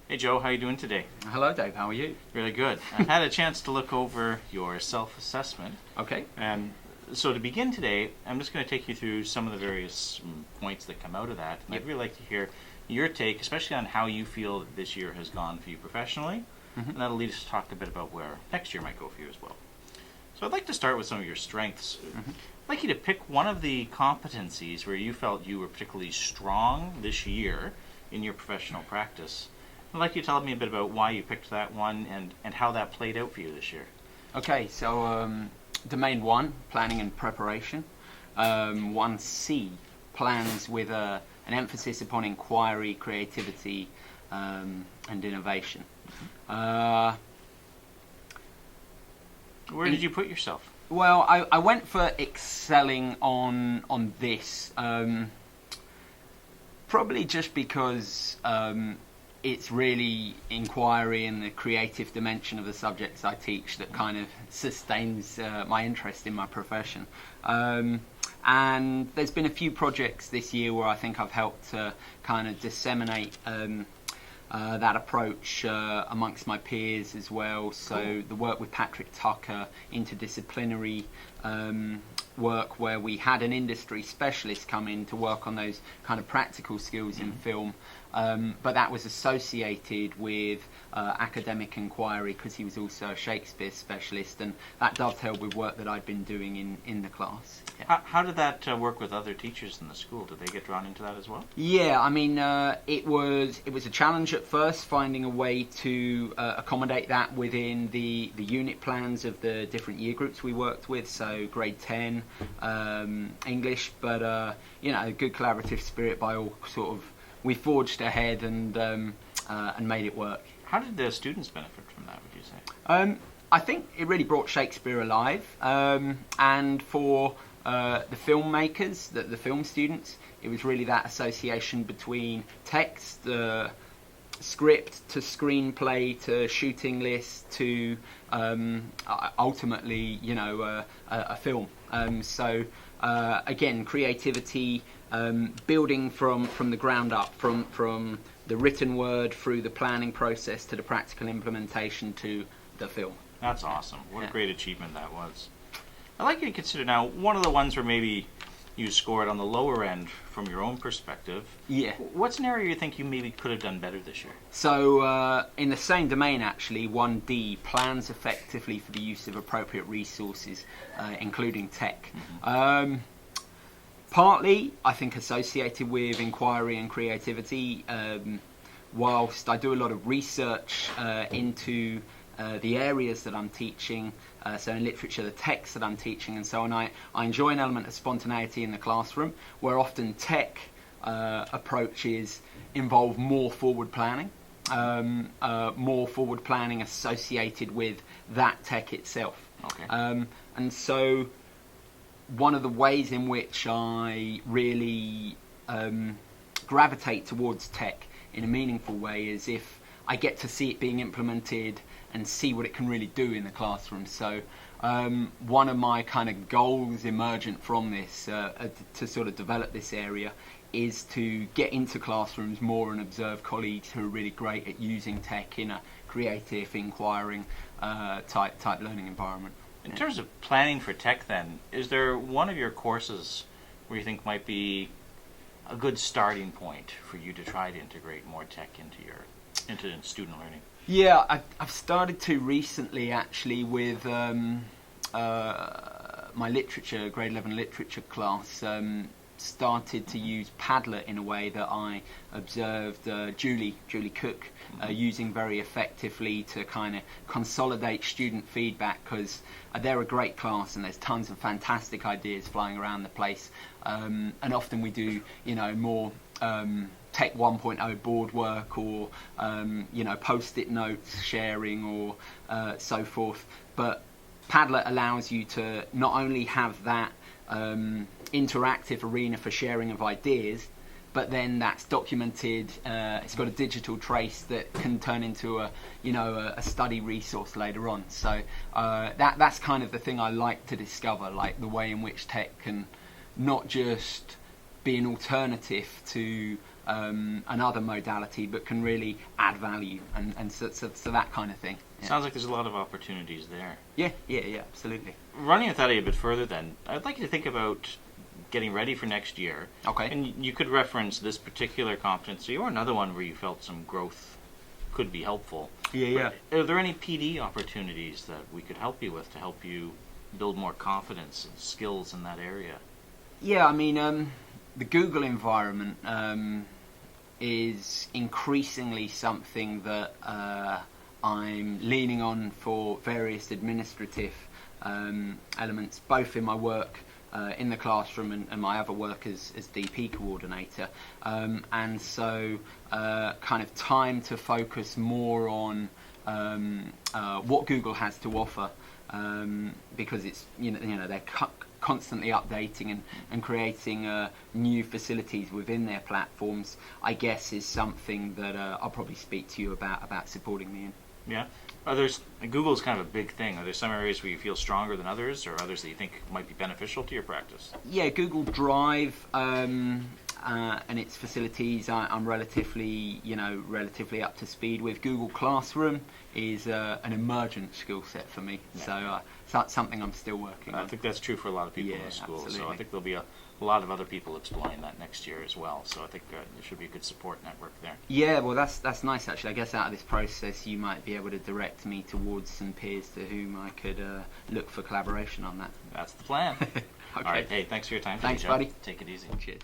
Hey Joe, how you doing today? Hello Dave, how are you? Really good. I've had a chance to look over your self-assessment. Okay. And so to begin today, I'm just going to take you through some of the various points that come out of that. And I'd really like to hear your take, especially on how you feel that this year has gone for you professionally. And that'll lead us to talk a bit about where next year might go for you as well. So I'd like to start with some of your strengths. I'd like you to pick one of the competencies where you felt you were particularly strong this year in your professional practice. I'd like you to tell me a bit about why you picked that one and how that played out for you this year. Okay, so domain 1, planning and preparation. 1C, plans with an emphasis upon inquiry, creativity, and innovation. Where did you put yourself? Well, I went for excelling on this, probably just because it's really inquiry and the creative dimension of the subjects I teach that kind of sustains my interest in my profession. And there's been a few projects this year where I think I've helped to kind of disseminate that approach amongst my peers as well. So the work with Patrick Tucker, interdisciplinary work where we had an industry specialist come in to work on those kind of practical skills in film, but that was associated with academic inquiry because he was also a Shakespeare specialist, and that dovetailed with work that I'd been doing in the class. Yeah. How did that work with other teachers in the school? Did they get drawn into that as well? Yeah, I mean, it was a challenge at first finding a way to accommodate that within the unit plans of the different year groups we worked with, so grade 10, English, but good collaborative spirit by all sort of, we forged ahead and made it work. How did the students benefit from that, would you say? I think it really brought Shakespeare alive, and for the filmmakers, the film students, it was really that association between text, script to screenplay to shooting list to ultimately, a film. So again, creativity, building from the ground up, from the written word through the planning process to the practical implementation to the film. That's awesome. What a great achievement that was. I'd like you to consider now one of the ones where maybe you scored on the lower end from your own perspective. Yeah. What's an area you think you maybe could have done better this year? So in the same domain actually, 1D, plans effectively for the use of appropriate resources, including tech. Partly, I think, associated with inquiry and creativity, whilst I do a lot of research into the areas that I'm teaching, so in literature, the texts that I'm teaching and so on, I enjoy an element of spontaneity in the classroom, where often tech approaches involve more forward planning associated with that tech itself. Okay. And so one of the ways in which I really gravitate towards tech in a meaningful way is if I get to see it being implemented and see what it can really do in the classroom. So one of my kind of goals emergent from this to sort of develop this area is to get into classrooms more and observe colleagues who are really great at using tech in a creative, inquiring type learning environment. In terms of planning for tech then, is there one of your courses where you think might be a good starting point for you to try to integrate more tech into student learning? Yeah, I've started to recently actually with my literature, grade 11 literature class, started to use Padlet in a way that I observed Julie Cook using very effectively to kind of consolidate student feedback, because they're a great class and there's tons of fantastic ideas flying around the place, and often we do more Tech 1.0 board work or post-it notes sharing or so forth, but Padlet allows you to not only have that interactive arena for sharing of ideas, but then that's documented. It's got a digital trace that can turn into a study resource later on. So that's kind of the thing I like to discover, like the way in which tech can not just be an alternative to another modality, but can really add value, and so that kind of thing. Yeah. Sounds like there's a lot of opportunities there. Yeah, absolutely. Running with that a bit further then, I'd like you to think about getting ready for next year. Okay. And you could reference this particular competency or another one where you felt some growth could be helpful. Yeah. Are there any PD opportunities that we could help you with to help you build more confidence and skills in that area? Yeah, I mean, the Google environment is increasingly something that I'm leaning on for various administrative elements, both in my work in the classroom and my other work as DP coordinator. And so kind of time to focus more on what Google has to offer, because it's you know they're constantly updating and creating new facilities within their platforms, I guess, is something that I'll probably speak to you about supporting me in. Yeah. Google's kind of a big thing. Are there some areas where you feel stronger than others, or others that you think might be beneficial to your practice? Yeah, Google Drive and its facilities, I'm relatively up to speed with. Google Classroom is an emergent skill set for me, so that's something I'm still working on. I think that's true for a lot of people in the school. Absolutely. So I think there'll be a lot of other people exploring that next year as well. So I think there should be a good support network there. Yeah, well, that's nice actually. I guess out of this process, you might be able to direct me towards some peers to whom I could look for collaboration on that. That's the plan. Okay. All right. Hey, thanks for your time. Thanks, today, Joe. buddy. Take it easy. Cheers.